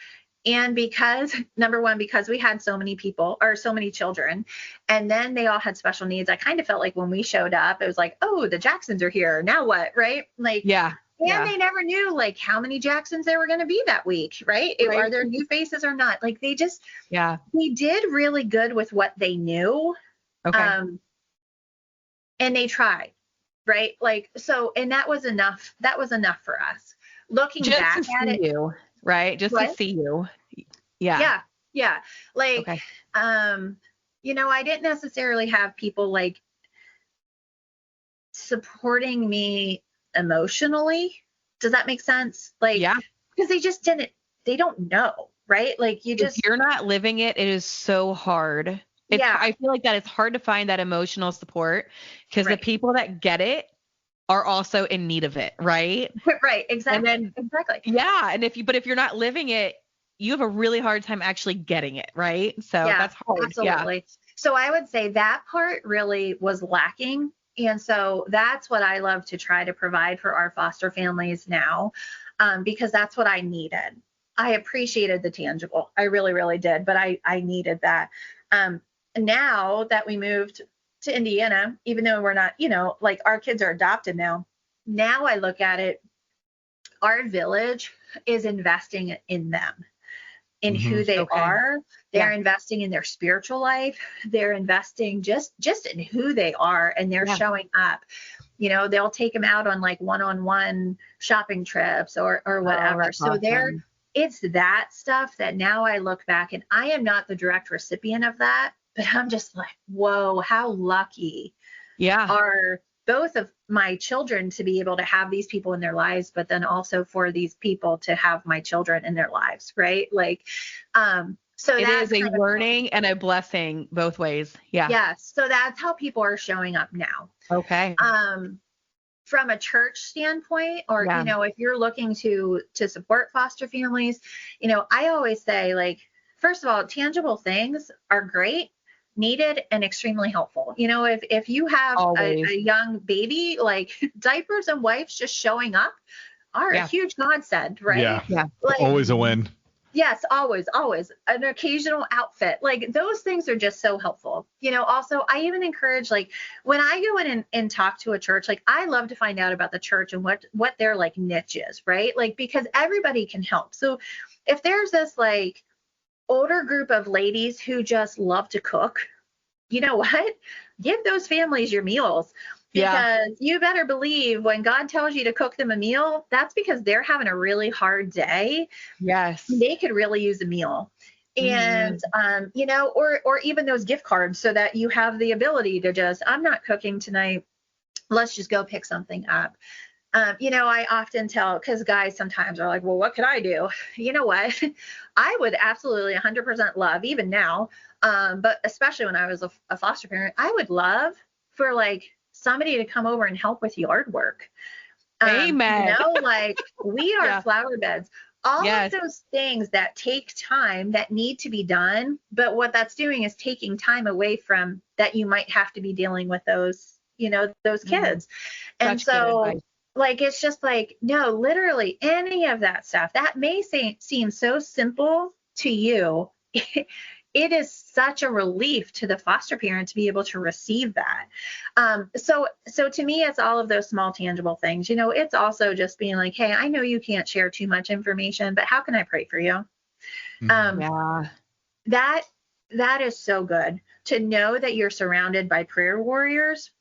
And because, number one, because we had so many people or so many children, and then they all had special needs, I kind of felt like when we showed up, it was like, oh, the Jacksons are here. Now what? Right? Like, Yeah. and Yeah. they never knew like how many Jacksons there were going to be that week, right? Right. Are there new faces or not? Like they Yeah. did really good with what they knew. Okay. And they tried, right? Like, so, and that was enough. That was enough for us. Looking Just back to at see it, you, right? Just to what? see you. Yeah. Yeah, yeah. Like, Okay. I didn't necessarily have people like supporting me emotionally. Does that make sense? Like, Yeah. because they don't know, right? Like you If just, you're not living it, it is so hard. yeah, I feel like that it's hard to find that emotional support, because the right. people that get it are also in need of it, right? Right, And exactly. then, Exactly. yeah, and if you're not living it, you have a really hard time actually getting it, right? So Yeah, that's hard. Yeah. absolutely. So I would say that part really was lacking. And so that's what I love to try to provide for our foster families now, because that's what I needed. I appreciated the tangible. I really, really did, but I needed that. Now that we moved to Indiana, even though we're not, like our kids are adopted now I look at it, our village is investing in them, in who they Okay. are. They're investing in their spiritual life. They're investing just in who they are, and they're Yeah. showing up. They'll take them out on like one-on-one shopping trips or Oh, whatever. that's So awesome. it's that stuff that now I look back, and I am not the direct recipient of that, but I'm just like, whoa, how lucky Yeah. are both of my children to be able to have these people in their lives, but then also for these people to have my children in their lives, right? Like, so It that's is a kind of, learning and a blessing both ways. Yeah. yes. So that's how people are showing up now. Okay. From a church standpoint, or Yeah. if you're looking to support foster families, I always say, like, first of all, tangible things are great, needed, and extremely helpful. If you have Always. a young baby, like diapers and wipes just showing up are a Yeah. huge godsend, right? Yeah. Yeah. Like, Always a win. yes, always, always. An occasional outfit. Like those things are just so helpful. Also, I even encourage, like, when I go in and talk to a church, like I love to find out about the church and what their like niche is, right? Like, because everybody can help. So if there's this like older group of ladies who just love to cook, you know what? Give those families your meals. Yeah. Because you better believe when God tells you to cook them a meal, that's because they're having a really hard day. Yes. They could really use a meal. And or even those gift cards, so that you have the ability to just, I'm not cooking tonight, let's just go pick something up. I often tell, because guys sometimes are like, well, what could I do? You know what? I would absolutely 100% love, even now, but especially when I was a foster parent, I would love for like somebody to come over and help with yard work. Amen. Like we are flower beds. All of those things that take time that need to be done, but what that's doing is taking time away from that you might have to be dealing with those, those kids. And so like, it's just like, no, literally any of that stuff that may seem so simple to you. It is such a relief to the foster parent to be able to receive that. So to me, it's all of those small tangible things. It's also just being like, hey, I know you can't share too much information, but how can I pray for you? That is so good to know that you're surrounded by prayer warriors.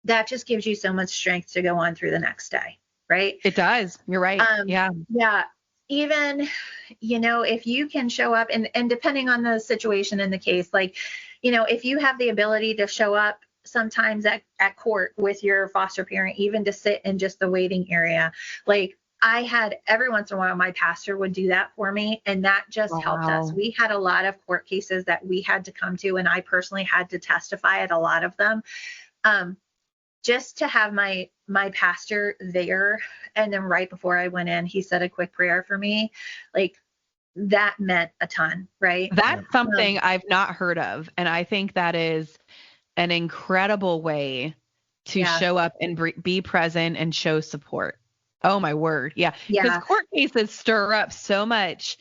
That just gives you so much strength to go on through the next day, right? It does. You're right. Yeah. Even, if you can show up and depending on the situation in the case, like, if you have the ability to show up sometimes at court with your foster parent, even to sit in just the waiting area, like I had every once in a while, my pastor would do that for me. And that just helped us. We had a lot of court cases that we had to come to, and I personally had to testify at a lot of them. Just to have my pastor there, and then right before I went in, he said a quick prayer for me. Like that meant a ton, right? That's something I've not heard of. And I think that is an incredible way to show up and be present and show support. Oh my word. Yeah. Because court cases stir up so much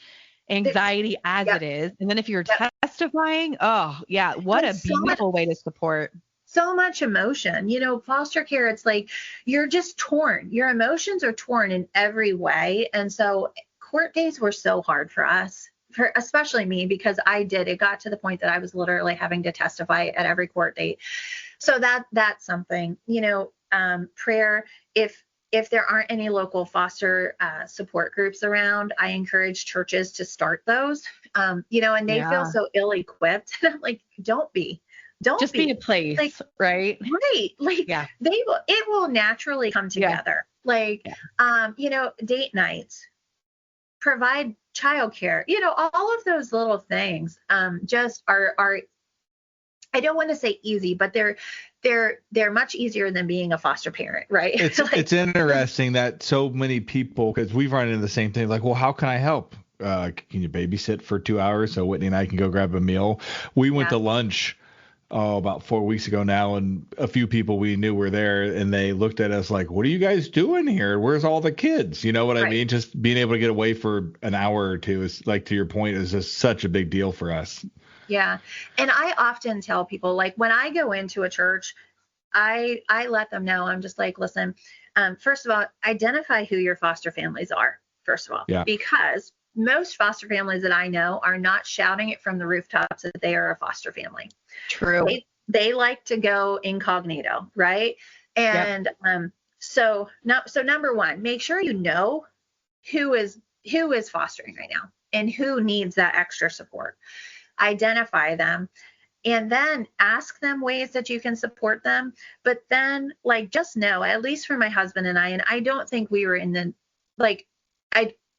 anxiety as it is. And then if you're testifying, what a beautiful way to support. So much emotion, foster care, it's like you're just torn. Your emotions are torn in every way. And so court days were so hard for us, especially me, because it got to the point that I was literally having to testify at every court date. So that's something, prayer. If there aren't any local foster support groups around, I encourage churches to start those, and they feel so ill-equipped. I'm don't be. Just be a place, right? Right. It will naturally come together. Date nights, provide childcare, all of those little things, just are, I don't want to say easy, but they're much easier than being a foster parent, right? It's interesting that so many people, because we've run into the same thing, like, well, how can I help? Can you babysit for 2 hours so Whitney and I can go grab a meal? We went to lunch about 4 weeks ago now, and a few people we knew were there, and they looked at us like, what are you guys doing here? Where's all the kids? You know what I mean? Just being able to get away for an hour or two is, like, to your point, is just such a big deal for us. Yeah. And I often tell people, like, when I go into a church, I let them know, I'm just like, listen, first of all, identify who your foster families are, first of all, because most foster families that I know are not shouting it from the rooftops that they are a foster family. True. They like to go incognito, right? And so number one, make sure you know who is fostering right now and who needs that extra support. Identify them, and then ask them ways that you can support them. But then, just know, at least for my husband and I don't think we were in the,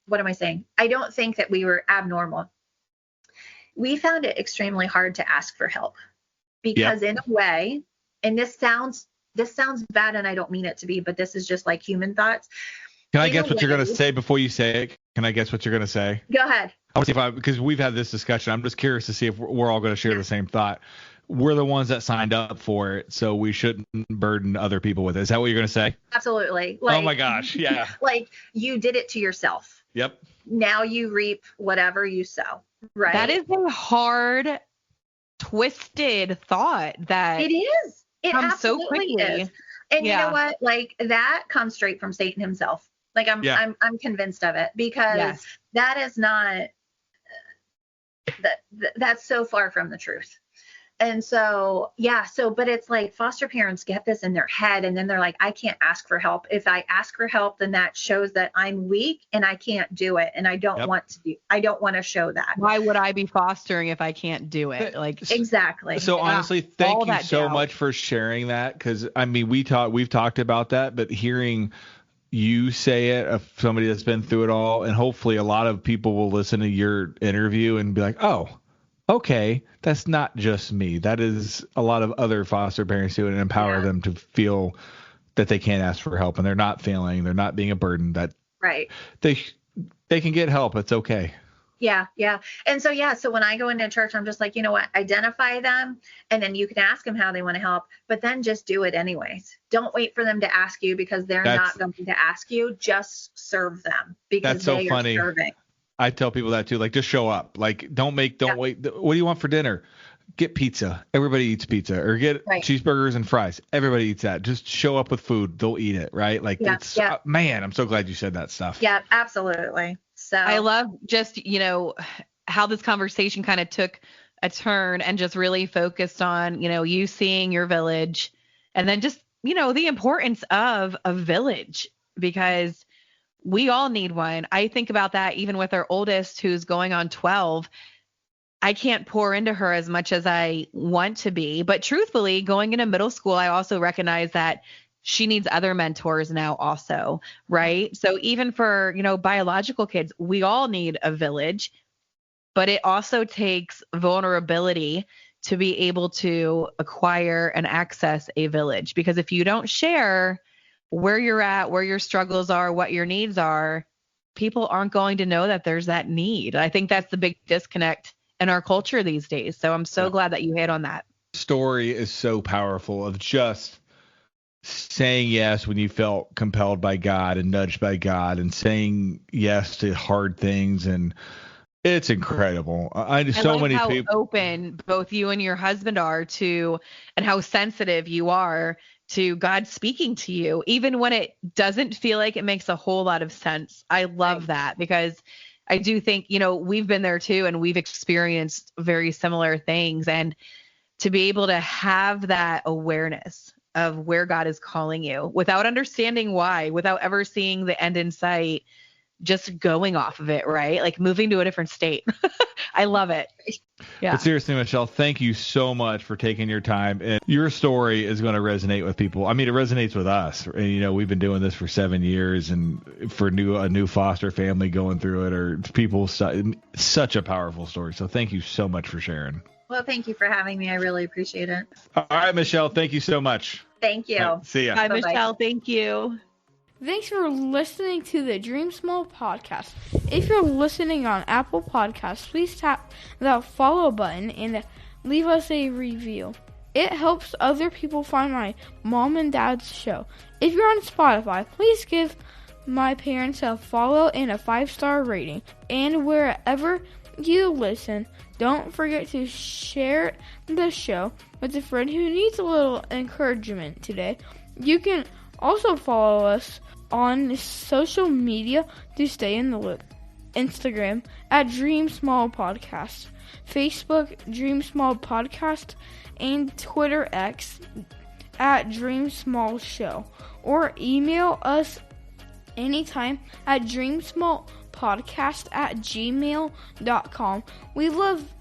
what am I saying? I don't think that we were abnormal. We found it extremely hard to ask for help because in a way, and this sounds bad and I don't mean it to be, but this is just like human thoughts. Can I guess what you're going to say before you say it? Can I guess what you're going to say? Go ahead. I want to see because we've had this discussion. I'm just curious to see if we're all going to share the same thought. We're the ones that signed up for it, so we shouldn't burden other people with it. Is that what you're going to say? Absolutely. Oh my gosh. Yeah. You did it to yourself. Yep. Now you reap whatever you sow. Right. That is a hard, twisted thought that it is. It comes so quickly. Is. And you know what? That comes straight from Satan himself. I'm convinced of it because that is not that's so far from the truth. And so, but it's like foster parents get this in their head and then they're like, I can't ask for help. If I ask for help, then that shows that I'm weak and I can't do it. And I don't want to show that. Why would I be fostering if I can't do it? Exactly. So honestly, thank you so much for sharing that. Cause I mean, we've talked about that, but hearing you say it of somebody that's been through it all, and hopefully a lot of people will listen to your interview and be like, oh, okay, that's not just me. That is a lot of other foster parents too, and empower them to feel that they can't ask for help and they're not failing, they're not being a burden, that Right. they can get help. It's okay. Yeah. Yeah. And so when I go into church, I'm just like, you know what, identify them, and then you can ask them how they want to help, but then just do it anyways. Don't wait for them to ask you, because they're not going to ask you. Just serve them, because they are serving. I tell people that too. Like, just show up. Like, don't wait. What do you want for dinner? Get pizza. Everybody eats pizza. Or get cheeseburgers and fries. Everybody eats that. Just show up with food. They'll eat it, right? Like, man, I'm so glad you said that stuff. Yeah, absolutely. So I love just, how this conversation kind of took a turn and just really focused on, you seeing your village, and then just, the importance of a village, because we all need one. I think about that even with our oldest, who's going on 12. I can't pour into her as much as I want to be. But truthfully, going into middle school, I also recognize that she needs other mentors now also, right? So even for, biological kids, we all need a village, but it also takes vulnerability to be able to acquire and access a village. Because if you don't share where you're at, where your struggles are, what your needs are, people aren't going to know that there's that need. I think that's the big disconnect in our culture these days. So I'm so glad that you hit on that. Story is so powerful of just saying yes when you felt compelled by God and nudged by God, and saying yes to hard things. And it's incredible. I love many how people open both you and your husband are to, and how sensitive you are to God speaking to you, even when it doesn't feel like it makes a whole lot of sense. I love that, because I do think, we've been there too, and we've experienced very similar things. And to be able to have that awareness of where God is calling you without understanding why, without ever seeing the end in sight, just going off of it, right? Like moving to a different state. I love it. Yeah. But seriously, Michelle, thank you so much for taking your time. And your story is going to resonate with people. I mean, it resonates with us. And, we've been doing this for 7 years, and for a new foster family going through it, or people, such a powerful story. So thank you so much for sharing. Well, thank you for having me. I really appreciate it. All right, Michelle, thank you so much. Thank you. Right, see ya. Bye, Michelle. Thank you. Thanks for listening to the Dream Small podcast. If you're listening on Apple Podcasts, please tap the follow button and leave us a review. It helps other people find my mom and dad's show. If you're on Spotify, please give my parents a follow and a 5-star rating. And wherever you listen, don't forget to share the show with a friend who needs a little encouragement today. You can also follow us on social media to stay in the loop. Instagram at Dream Small Podcast, Facebook Dream Small Podcast, and Twitter X at Dream Small Show. Or email us anytime at dreamsmallpodcast@gmail.com. We love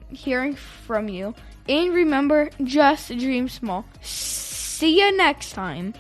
hearing from you. And remember, just dream small. See you next time.